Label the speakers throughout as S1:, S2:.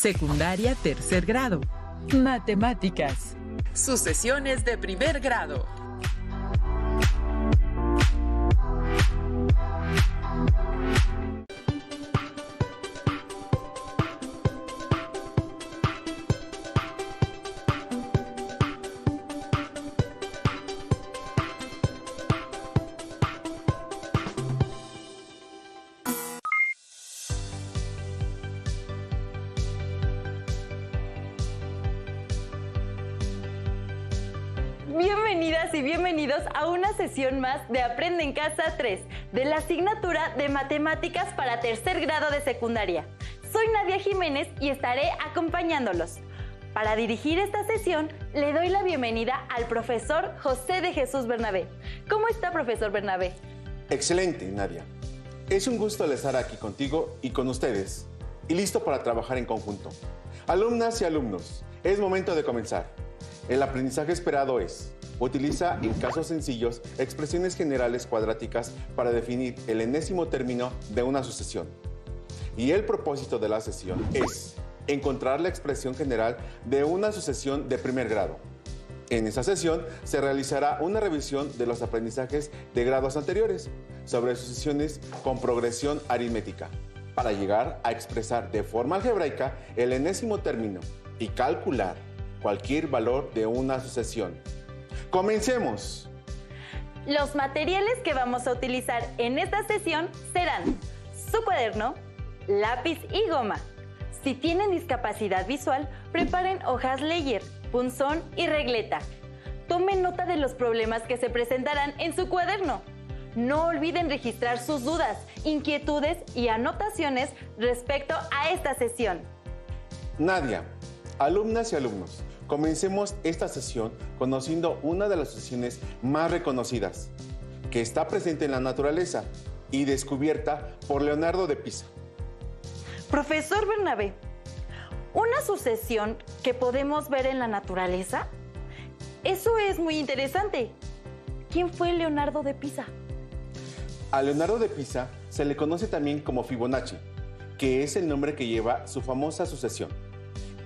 S1: Secundaria tercer grado. Matemáticas. Sucesiones de primer grado.
S2: Bienvenidas y bienvenidos a una sesión más de Aprende en Casa 3 de la asignatura de Matemáticas para tercer grado de secundaria. Soy Nadia Jiménez y estaré acompañándolos. Para dirigir esta sesión, le doy la bienvenida al profesor José de Jesús Bernabé. ¿Cómo está, profesor Bernabé?
S3: Excelente, Nadia. Es un gusto estar aquí contigo y con ustedes, y listo para trabajar en conjunto. Alumnas y alumnos, es momento de comenzar. El aprendizaje esperado es: utiliza en casos sencillos expresiones generales cuadráticas para definir el enésimo término de una sucesión. Y el propósito de la sesión es encontrar la expresión general de una sucesión de primer grado. En esa sesión se realizará una revisión de los aprendizajes de grados anteriores sobre sucesiones con progresión aritmética para llegar a expresar de forma algebraica el enésimo término y calcular cualquier valor de una sucesión. ¡Comencemos!
S2: Los materiales que vamos a utilizar en esta sesión serán su cuaderno, lápiz y goma. Si tienen discapacidad visual, preparen hojas Leyer, punzón y regleta. Tomen nota de los problemas que se presentarán en su cuaderno. No olviden registrar sus dudas, inquietudes y anotaciones respecto a esta sesión.
S3: Nadia, alumnas y alumnos, comencemos esta sesión conociendo una de las sucesiones más reconocidas, que está presente en la naturaleza y descubierta por Leonardo de Pisa.
S2: Profesor Bernabé, ¿una sucesión que podemos ver en la naturaleza? Eso es muy interesante. ¿Quién fue Leonardo de Pisa?
S3: A Leonardo de Pisa se le conoce también como Fibonacci, que es el nombre que lleva su famosa sucesión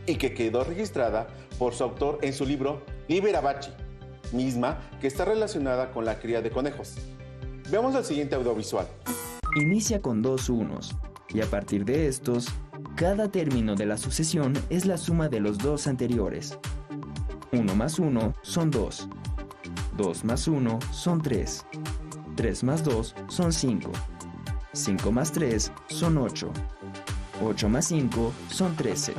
S3: y que quedó registrada por su autor en su libro Liber Abaci, misma que está relacionada con la cría de conejos. Veamos el siguiente audiovisual.
S4: Inicia con dos unos, y a partir de estos, cada término de la sucesión es la suma de los dos anteriores. 1 más 1 son 2, 2 más 1 son 3, 3 más 2 son 5, 5 más 3 son 8, 8 más 5 son 13,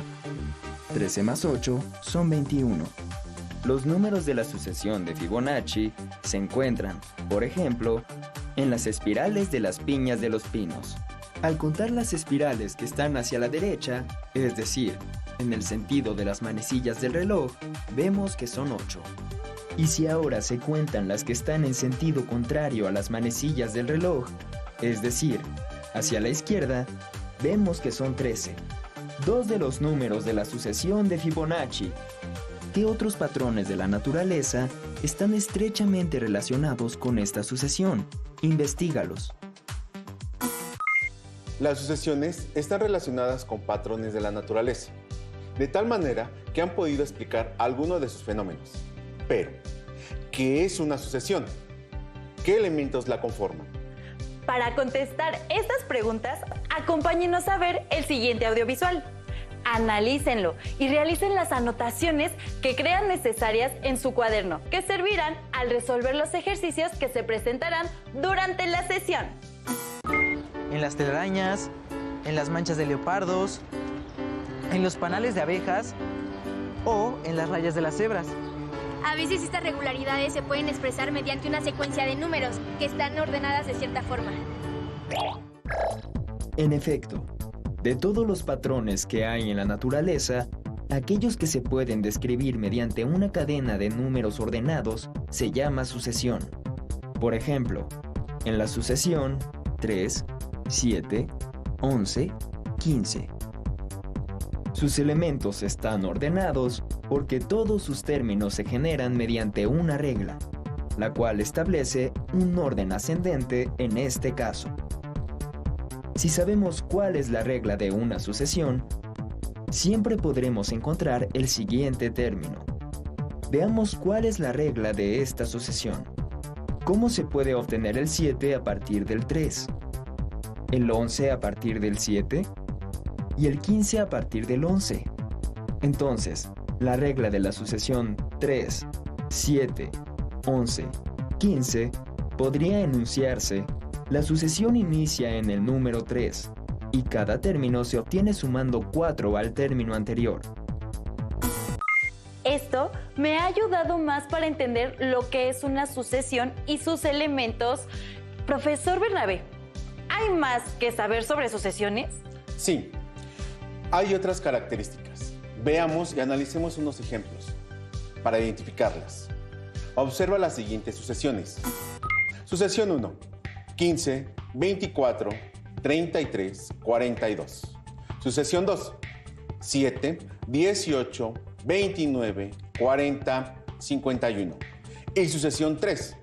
S4: 13 más 8 son 21. Los números de la sucesión de Fibonacci se encuentran, por ejemplo, en las espirales de las piñas de los pinos. Al contar las espirales que están hacia la derecha, es decir, en el sentido de las manecillas del reloj, vemos que son 8. Y si ahora se cuentan las que están en sentido contrario a las manecillas del reloj, es decir, hacia la izquierda, vemos que son 13. Dos de los números de la sucesión de Fibonacci. ¿Qué otros patrones de la naturaleza están estrechamente relacionados con esta sucesión? Investígalos.
S3: Las sucesiones están relacionadas con patrones de la naturaleza, de tal manera que han podido explicar algunos de sus fenómenos. Pero, ¿qué es una sucesión? ¿Qué elementos la conforman?
S2: Para contestar estas preguntas, acompáñenos a ver el siguiente audiovisual. Analícenlo y realicen las anotaciones que crean necesarias en su cuaderno, que servirán al resolver los ejercicios que se presentarán durante la sesión.
S5: En las telarañas, en las manchas de leopardos, en los panales de abejas o en las rayas de las cebras.
S6: A veces estas regularidades se pueden expresar mediante una secuencia de números que están ordenadas de cierta forma.
S4: En efecto, de todos los patrones que hay en la naturaleza, aquellos que se pueden describir mediante una cadena de números ordenados se llama sucesión. Por ejemplo, en la sucesión 3, 7, 11, 15. Sus elementos están ordenados porque todos sus términos se generan mediante una regla, la cual establece un orden ascendente en este caso. Si sabemos cuál es la regla de una sucesión, siempre podremos encontrar el siguiente término. Veamos cuál es la regla de esta sucesión. ¿Cómo se puede obtener el 7 a partir del 3? ¿El 11 a partir del 7? ¿Y el 15 a partir del 11? Entonces, la regla de la sucesión 3, 7, 11, 15 podría enunciarse: la sucesión inicia en el número 3 y cada término se obtiene sumando 4 al término anterior.
S2: Esto me ha ayudado más para entender lo que es una sucesión y sus elementos. Profesor Bernabé, ¿hay más que saber sobre sucesiones?
S3: Sí, hay otras características. Veamos y analicemos unos ejemplos para identificarlas. Observa las siguientes sucesiones. Sucesión 1, 15, 24, 33, 42. Sucesión 2, 7, 18, 29, 40, 51. Y sucesión 3,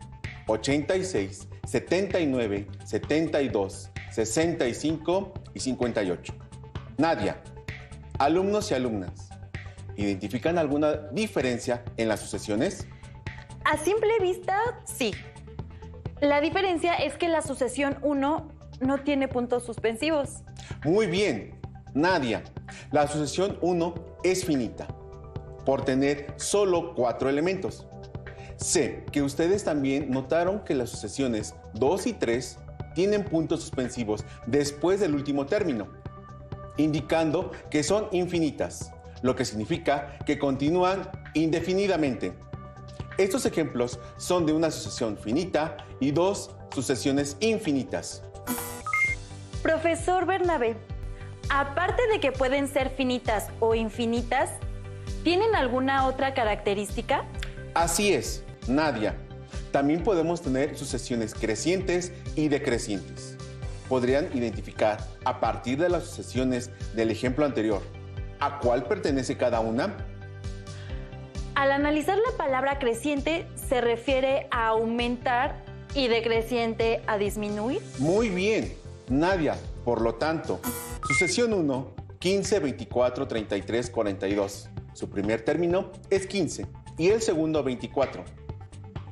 S3: 86, 79, 72, 65 y 58. Nadia, alumnos y alumnas, ¿identifican alguna diferencia en las sucesiones?
S2: A simple vista, sí. La diferencia es que la sucesión 1 no tiene puntos suspensivos.
S3: Muy bien, Nadia, la sucesión 1 es finita, por tener solo 4 elementos. Sé que ustedes también notaron que las sucesiones 2 y 3 tienen puntos suspensivos después del último término, indicando que son infinitas, lo que significa que continúan indefinidamente. Estos ejemplos son de una sucesión finita y 2 sucesiones infinitas.
S2: Profesor Bernabé, aparte de que pueden ser finitas o infinitas, ¿tienen alguna otra característica?
S3: Así es, Nadia. También podemos tener sucesiones crecientes y decrecientes. ¿Podrían identificar, a partir de las sucesiones del ejemplo anterior, a cuál pertenece cada una?
S2: Al analizar la palabra creciente, se refiere a aumentar y decreciente a disminuir.
S3: Muy bien, Nadia. Por lo tanto, sucesión 1, 15, 24, 33, 42. Su primer término es 15 y el segundo 24,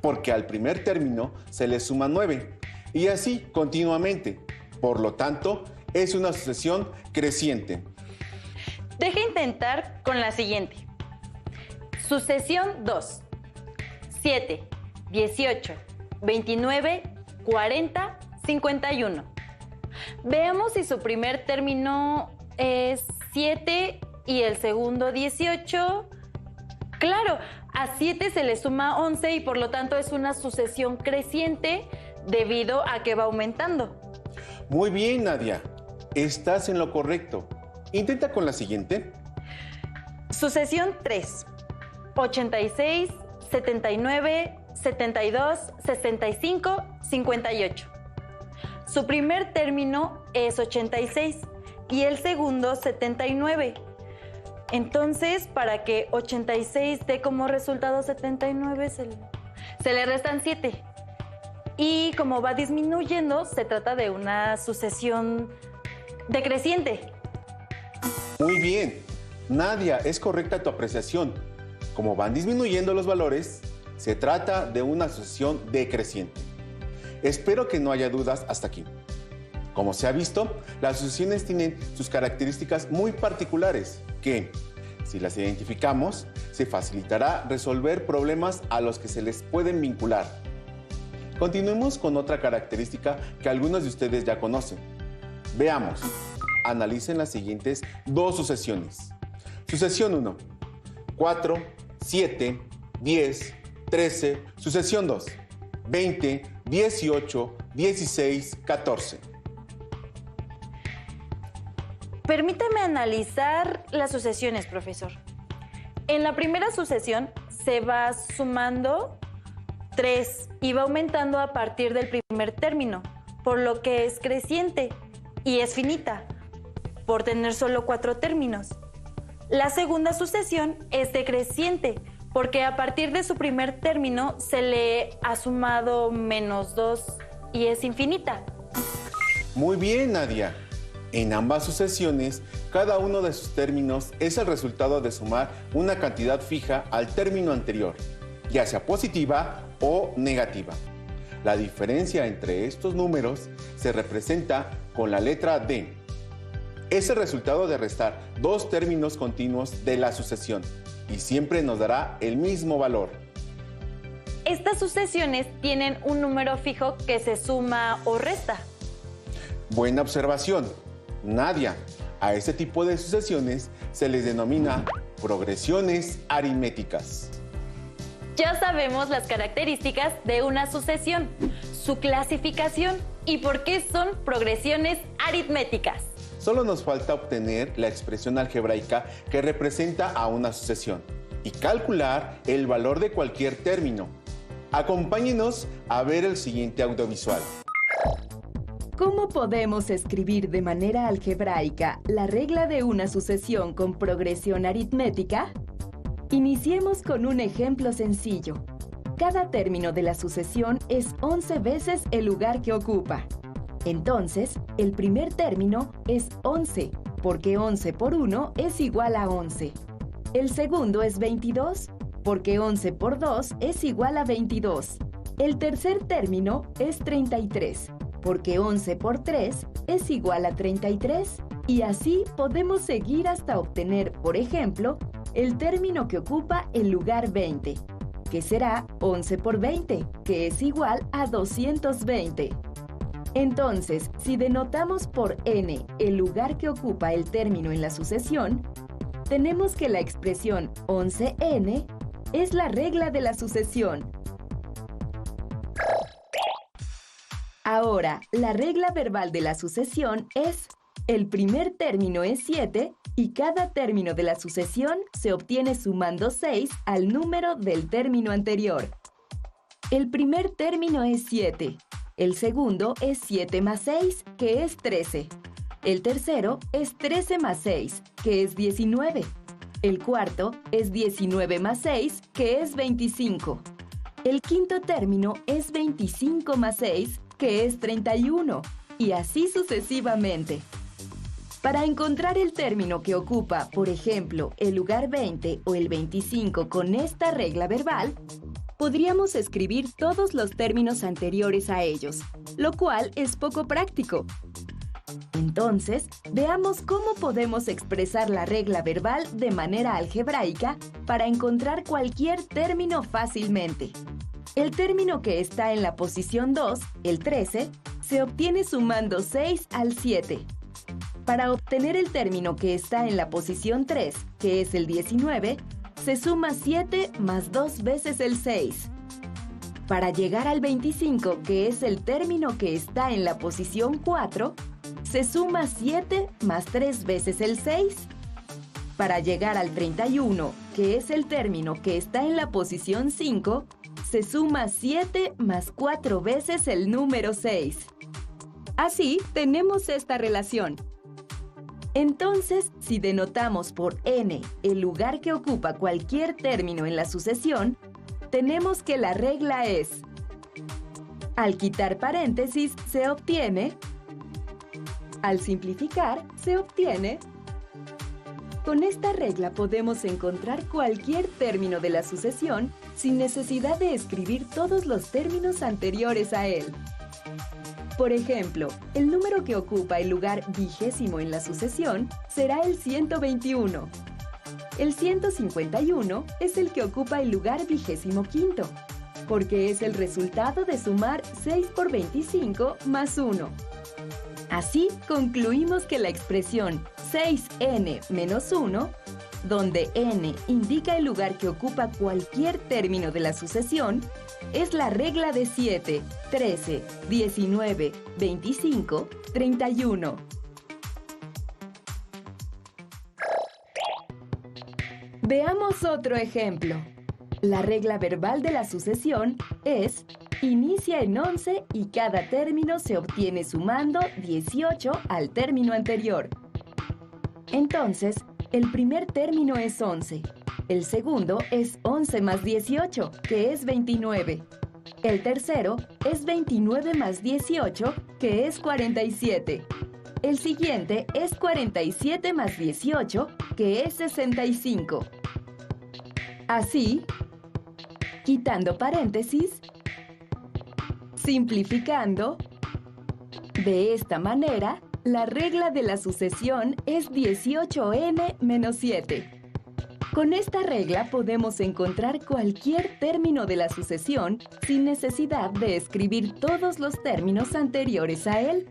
S3: porque al primer término se le suma 9 y así continuamente. Por lo tanto, es una sucesión creciente.
S2: Deja intentar con la siguiente. Sucesión 2. 7, 18, 29, 40, 51. Veamos si su primer término es 7 y el segundo 18. Claro, a 7 se le suma 11 y por lo tanto es una sucesión creciente debido a que va aumentando.
S3: Muy bien, Nadia. Estás en lo correcto. Intenta con la siguiente.
S2: Sucesión 3. 86, 79, 72, 65, 58. Su primer término es 86 y el segundo 79. Entonces, para que 86 dé como resultado 79, se le restan 7. Y como va disminuyendo, se trata de una sucesión decreciente.
S3: Muy bien. Nadia, es correcta tu apreciación. Como van disminuyendo los valores, se trata de una sucesión decreciente. Espero que no haya dudas hasta aquí. Como se ha visto, las sucesiones tienen sus características muy particulares que, si las identificamos, se facilitará resolver problemas a los que se les pueden vincular. Continuemos con otra característica que algunos de ustedes ya conocen. Veamos. Analicen las siguientes 2 sucesiones. Sucesión 1. 4, 7, 10, 13. Sucesión 2. 20, 18, 16, 14.
S2: Permítame analizar las sucesiones, profesor. En la primera sucesión se va sumando 3 y va aumentando a partir del primer término, por lo que es creciente y es finita, por tener solo 4 términos. La segunda sucesión es decreciente, porque a partir de su primer término se le ha sumado -2 y es infinita.
S3: Muy bien, Nadia. En ambas sucesiones, cada uno de sus términos es el resultado de sumar una cantidad fija al término anterior, ya sea positiva o negativa. La diferencia entre estos números se representa con la letra D. Es el resultado de restar dos términos continuos de la sucesión y siempre nos dará el mismo valor.
S2: Estas sucesiones tienen un número fijo que se suma o resta.
S3: Buena observación, Nadia. A este tipo de sucesiones se les denomina progresiones aritméticas.
S2: Ya sabemos las características de una sucesión, su clasificación y por qué son progresiones aritméticas.
S3: Solo nos falta obtener la expresión algebraica que representa a una sucesión y calcular el valor de cualquier término. Acompáñenos a ver el siguiente audiovisual.
S7: ¿Cómo podemos escribir de manera algebraica la regla de una sucesión con progresión aritmética? Iniciemos con un ejemplo sencillo. Cada término de la sucesión es 11 veces el lugar que ocupa. Entonces, el primer término es 11, porque 11 por 1 es igual a 11. El segundo es 22, porque 11 por 2 es igual a 22. El tercer término es 33, porque 11 por 3 es igual a 33. Y así podemos seguir hasta obtener, por ejemplo, el término que ocupa el lugar 20, que será 11 por 20, que es igual a 220. Entonces, si denotamos por n el lugar que ocupa el término en la sucesión, tenemos que la expresión 11n es la regla de la sucesión. Ahora, la regla verbal de la sucesión es: el primer término es 7 y cada término de la sucesión se obtiene sumando 6 al número del término anterior. El primer término es 7. El segundo es 7 más 6, que es 13. El tercero es 13 más 6, que es 19. El cuarto es 19 más 6, que es 25. El quinto término es 25 más 6, que es 31. Y así sucesivamente. Para encontrar el término que ocupa, por ejemplo, el lugar 20 o el 25 con esta regla verbal, podríamos escribir todos los términos anteriores a ellos, lo cual es poco práctico. Entonces, veamos cómo podemos expresar la regla verbal de manera algebraica para encontrar cualquier término fácilmente. El término que está en la posición 2, el 13, se obtiene sumando 6 al 7. Para obtener el término que está en la posición 3, que es el 19, se suma 7 más 2 veces el 6. Para llegar al 25, que es el término que está en la posición 4, se suma 7 más 3 veces el 6. Para llegar al 31, que es el término que está en la posición 5, se suma 7 más 4 veces el número 6. Así tenemos esta relación. Entonces, si denotamos por n el lugar que ocupa cualquier término en la sucesión, tenemos que la regla es: al quitar paréntesis se obtiene, al simplificar se obtiene. Con esta regla podemos encontrar cualquier término de la sucesión sin necesidad de escribir todos los términos anteriores a él. Por ejemplo, el número que ocupa el lugar 20 en la sucesión será el 121. El 151 es el que ocupa el lugar 25, porque es el resultado de sumar 6 por 25 más 1. Así concluimos que la expresión 6n menos 1, donde n indica el lugar que ocupa cualquier término de la sucesión, es la regla de 7, 13, 19, 25, 31. Veamos otro ejemplo. La regla verbal de la sucesión es: inicia en 11 y cada término se obtiene sumando 18 al término anterior. Entonces, el primer término es 11. El segundo es 11 más 18, que es 29. El tercero es 29 más 18, que es 47. El siguiente es 47 más 18, que es 65. Así, quitando paréntesis, simplificando, de esta manera, la regla de la sucesión es 18n menos 7. Con esta regla podemos encontrar cualquier término de la sucesión sin necesidad de escribir todos los términos anteriores a él.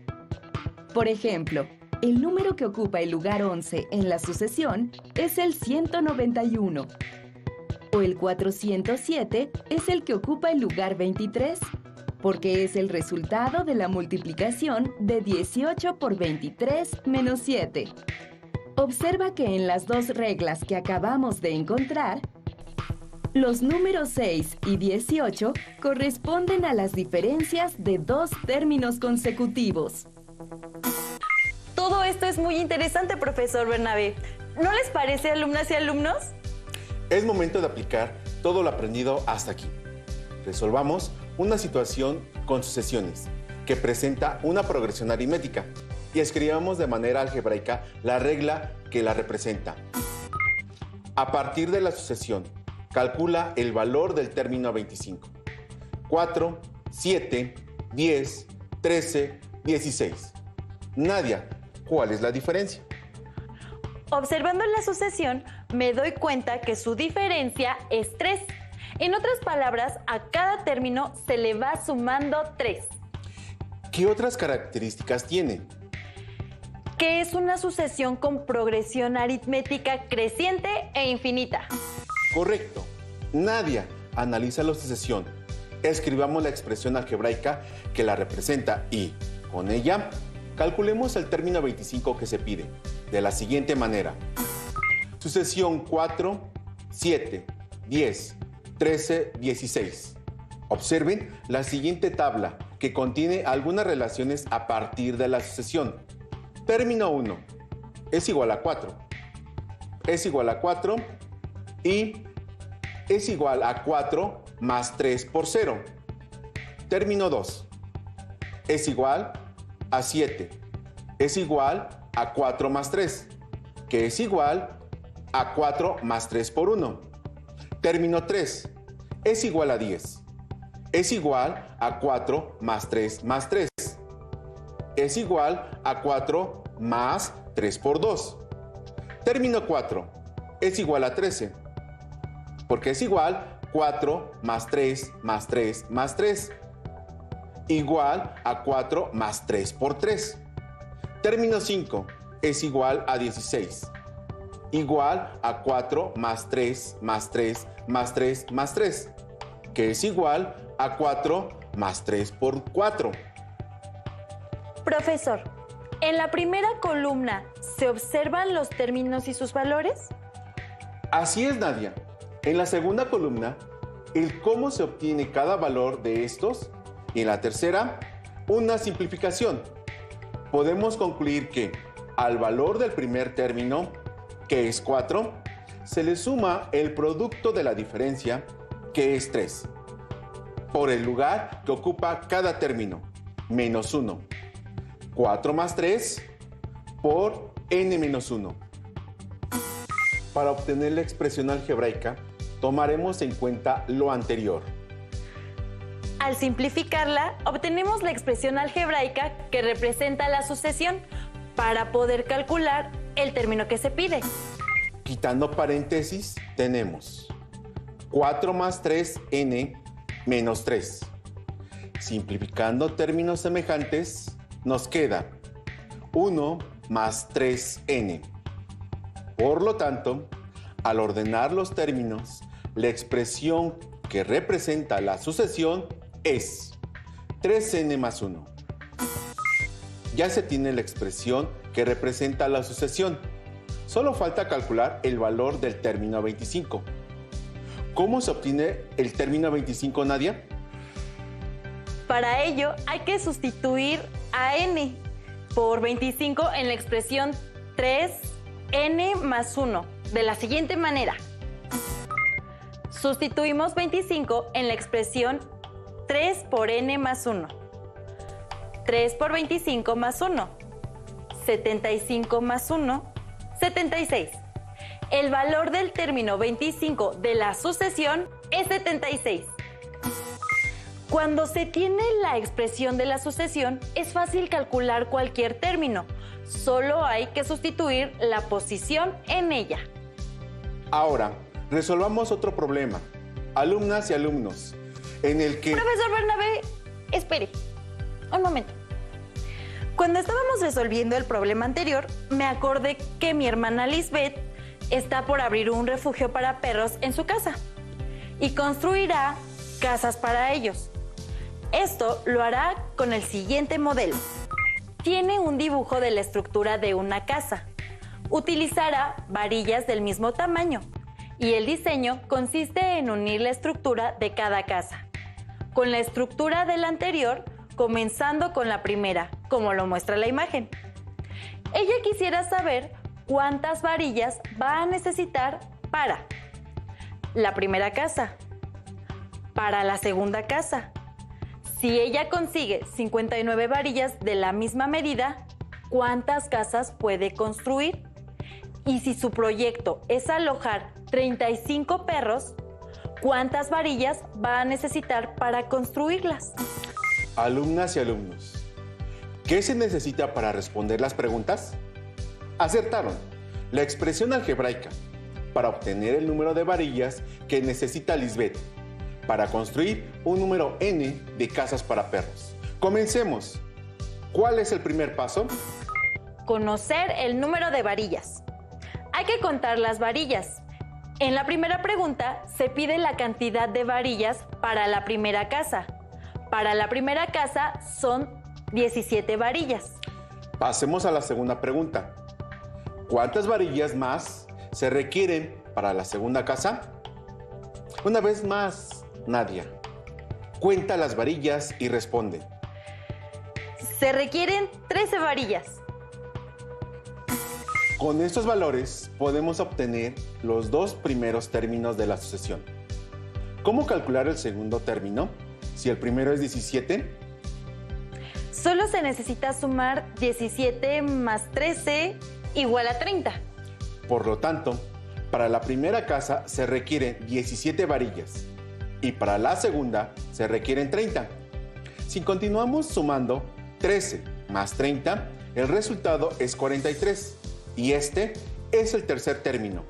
S7: Por ejemplo, el número que ocupa el lugar 11 en la sucesión es el 191. O el 407 es el que ocupa el lugar 23, porque es el resultado de la multiplicación de 18 por 23 menos 7. Observa que en las dos reglas que acabamos de encontrar, los números 6 y 18 corresponden a las diferencias de dos términos consecutivos.
S2: Todo esto es muy interesante, profesor Bernabé. ¿No les parece, alumnas y alumnos?
S3: Es momento de aplicar todo lo aprendido hasta aquí. Resolvamos una situación con sucesiones que presenta una progresión aritmética y escribamos de manera algebraica la regla que la representa. A partir de la sucesión, calcula el valor del término 25. 4, 7, 10, 13, 16. Nadia, ¿cuál es la diferencia?
S2: Observando la sucesión, me doy cuenta que su diferencia es 3. En otras palabras, a cada término se le va sumando 3.
S3: ¿Qué otras características tiene?
S2: Que es una sucesión con progresión aritmética creciente e infinita.
S3: Correcto. Nadia, analiza la sucesión. Escribamos la expresión algebraica que la representa y, con ella, calculemos el término 25 que se pide, de la siguiente manera. Sucesión 4, 7, 10, 13, 16. Observen la siguiente tabla que contiene algunas relaciones a partir de la sucesión. Término 1 es igual a 4. Es igual a 4 y es igual a 4 más 3 por 0. Término 2 es igual a 7. Es igual a 4 más 3, que es igual a 4 más 3 por 1. Término 3 es igual a 10. Es igual a 4 más 3 más 3. Es igual a 4 más 3 por 2. Término 4 es igual a 13, porque es igual 4 más 3 más 3 más 3. Igual a 4 más 3 por 3. Término 5 es igual a 16. Igual a 4 más 3 más 3 más 3 más 3, que es igual a 4 más 3 por 4.
S2: Profesor, ¿en la primera columna se observan los términos y sus valores?
S3: Así es, Nadia. En la segunda columna, el cómo se obtiene cada valor de estos, y en la tercera, una simplificación. Podemos concluir que al valor del primer término, que es 4, se le suma el producto de la diferencia, que es 3, por el lugar que ocupa cada término, menos 1. 4 más 3 por n menos 1. Para obtener la expresión algebraica, tomaremos en cuenta lo anterior.
S2: Al simplificarla, obtenemos la expresión algebraica que representa la sucesión para poder calcular el término que se pide.
S3: Quitando paréntesis, tenemos 4 más 3n menos 3. Simplificando términos semejantes, nos queda 1 más 3n. Por lo tanto, al ordenar los términos, la expresión que representa la sucesión es 3n más 1. Ya se tiene la expresión que representa la sucesión. Solo falta calcular el valor del término 25. ¿Cómo se obtiene el término 25, Nadia?
S2: Para ello, hay que sustituir a n por 25 en la expresión 3n más 1, de la siguiente manera. Sustituimos 25 en la expresión 3 por n más 1. 3 por 25 más 1. 75 más 1, 76. El valor del término 25 de la sucesión es 76. Cuando se tiene la expresión de la sucesión, es fácil calcular cualquier término. Solo hay que sustituir la posición en ella.
S3: Ahora, resolvamos otro problema, alumnas y alumnos, en el que...
S2: Profesor Bernabé, espere, un momento. Cuando estábamos resolviendo el problema anterior, me acordé que mi hermana Lisbeth está por abrir un refugio para perros en su casa y construirá casas para ellos. Esto lo hará con el siguiente modelo. Tiene un dibujo de la estructura de una casa. Utilizará varillas del mismo tamaño y el diseño consiste en unir la estructura de cada casa con la estructura del anterior, comenzando con la primera, como lo muestra la imagen. Ella quisiera saber cuántas varillas va a necesitar para la primera casa, para la segunda casa. Si ella consigue 59 varillas de la misma medida, ¿cuántas casas puede construir? Y si su proyecto es alojar 35 perros, ¿cuántas varillas va a necesitar para construirlas?
S3: Alumnas y alumnos, ¿qué se necesita para responder las preguntas? Acertaron. La expresión algebraica para obtener el número de varillas que necesita Lisbeth para construir un número n de casas para perros. Comencemos. ¿Cuál es el primer paso?
S2: Conocer el número de varillas. Hay que contar las varillas. En la primera pregunta se pide la cantidad de varillas para la primera casa. Para la primera casa son 17 varillas.
S3: Pasemos a la segunda pregunta. ¿Cuántas varillas más se requieren para la segunda casa? Una vez más, Nadia, cuenta las varillas y responde.
S2: Se requieren 13 varillas.
S3: Con estos valores podemos obtener los dos primeros términos de la sucesión. ¿Cómo calcular el segundo término? Si el primero es 17.
S2: Solo se necesita sumar 17 más 13 igual a 30.
S3: Por lo tanto, para la primera casa se requieren 17 varillas y para la segunda se requieren 30. Si continuamos sumando 13 más 30, el resultado es 43 y este es el tercer término.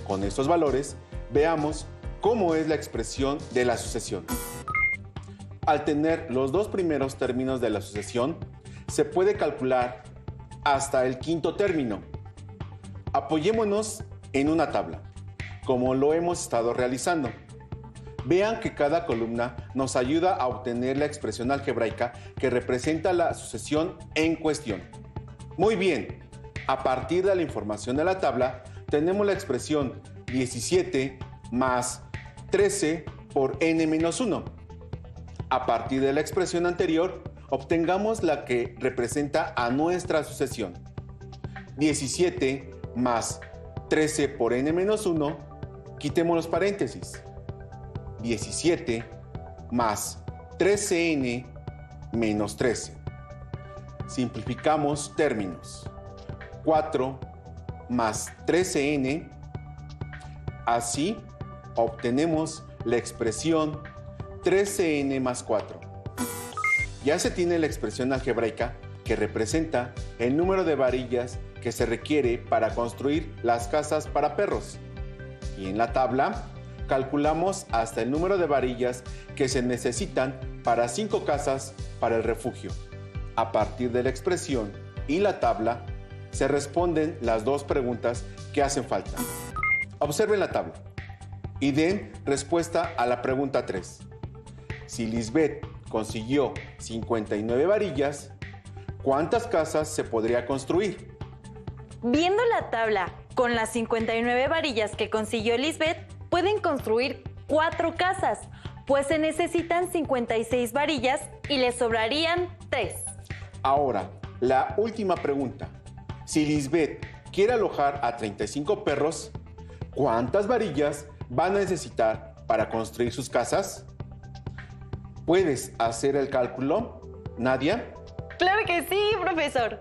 S3: Con estos valores, veamos cómo es la expresión de la sucesión. Al tener los dos primeros términos de la sucesión, se puede calcular hasta el quinto término. Apoyémonos en una tabla, como lo hemos estado realizando. Vean que cada columna nos ayuda a obtener la expresión algebraica que representa la sucesión en cuestión. Muy bien, a partir de la información de la tabla, tenemos la expresión 17 más 13 por n menos 1. A partir de la expresión anterior, obtengamos la que representa a nuestra sucesión. 17 más 13 por n menos 1, quitemos los paréntesis. 17 más 13n menos 13. Simplificamos términos. 4 más 13n. Así obtenemos la expresión 13n más 4. Ya se tiene la expresión algebraica que representa el número de varillas que se requiere para construir las casas para perros. Y en la tabla calculamos hasta el número de varillas que se necesitan para 5 casas para el refugio. A partir de la expresión y la tabla se responden las dos preguntas que hacen falta. Observen la tabla y den respuesta a la pregunta 3. Si Lisbeth consiguió 59 varillas, ¿cuántas casas se podría construir?
S2: Viendo la tabla con las 59 varillas que consiguió Lisbeth, pueden construir 4 casas, pues se necesitan 56 varillas y les sobrarían 3.
S3: Ahora, la última pregunta. Si Lisbeth quiere alojar a 35 perros, ¿cuántas varillas van a necesitar para construir sus casas? ¿Puedes hacer el cálculo, Nadia?
S2: ¡Claro que sí, profesor!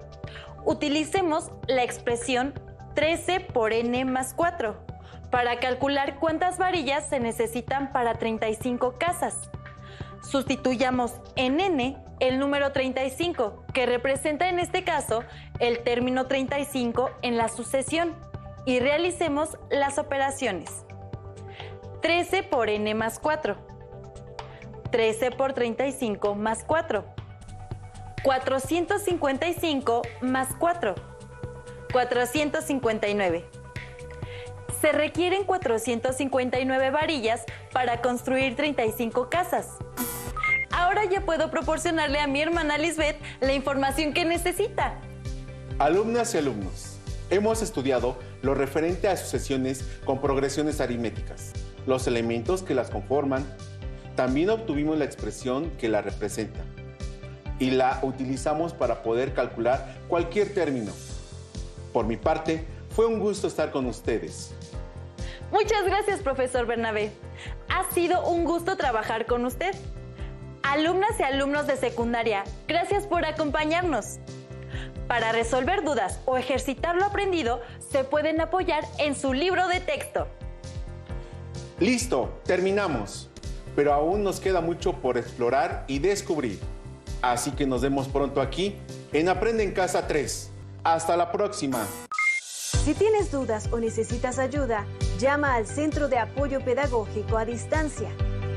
S2: utilicemos la expresión 13 por n más 4 para calcular cuántas varillas se necesitan para 35 casas. Sustituyamos en n el número 35, que representa en este caso el término 35 en la sucesión, y realicemos las operaciones. 13 por n más 4, 13 por 35 más 4, 455 más 4, 459. Se requieren 459 varillas para construir 35 casas. Ahora ya puedo proporcionarle a mi hermana Lisbeth la información que necesita.
S3: Alumnas y alumnos, hemos estudiado lo referente a sucesiones con progresiones aritméticas, los elementos que las conforman. También obtuvimos la expresión que la representa y la utilizamos para poder calcular cualquier término. Por mi parte, fue un gusto estar con ustedes.
S2: Muchas gracias, profesor Bernabé. Ha sido un gusto trabajar con usted. Alumnas y alumnos de secundaria, gracias por acompañarnos. Para resolver dudas o ejercitar lo aprendido, se pueden apoyar en su libro de texto.
S3: Listo, terminamos. Pero aún nos queda mucho por explorar y descubrir. Así que nos vemos pronto aquí en Aprende en Casa 3. Hasta la próxima.
S8: Si tienes dudas o necesitas ayuda, llama al Centro de Apoyo Pedagógico a Distancia.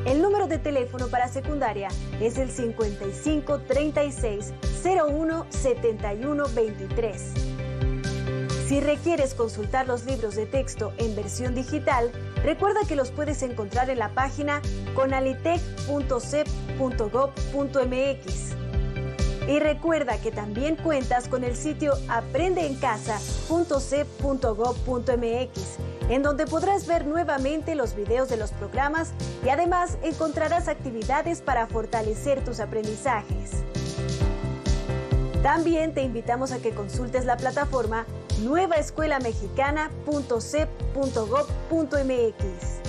S8: El número de teléfono para secundaria es el 55 36 01 71 23. Si requieres consultar los libros de texto en versión digital, recuerda que los puedes encontrar en la página conalitec.cep.gov.mx. Y recuerda que también cuentas con el sitio aprendeencasa.cep.gov.mx, en donde podrás ver nuevamente los videos de los programas y además encontrarás actividades para fortalecer tus aprendizajes. También te invitamos a que consultes la plataforma nuevaescuelamexicana.cep.gov.mx.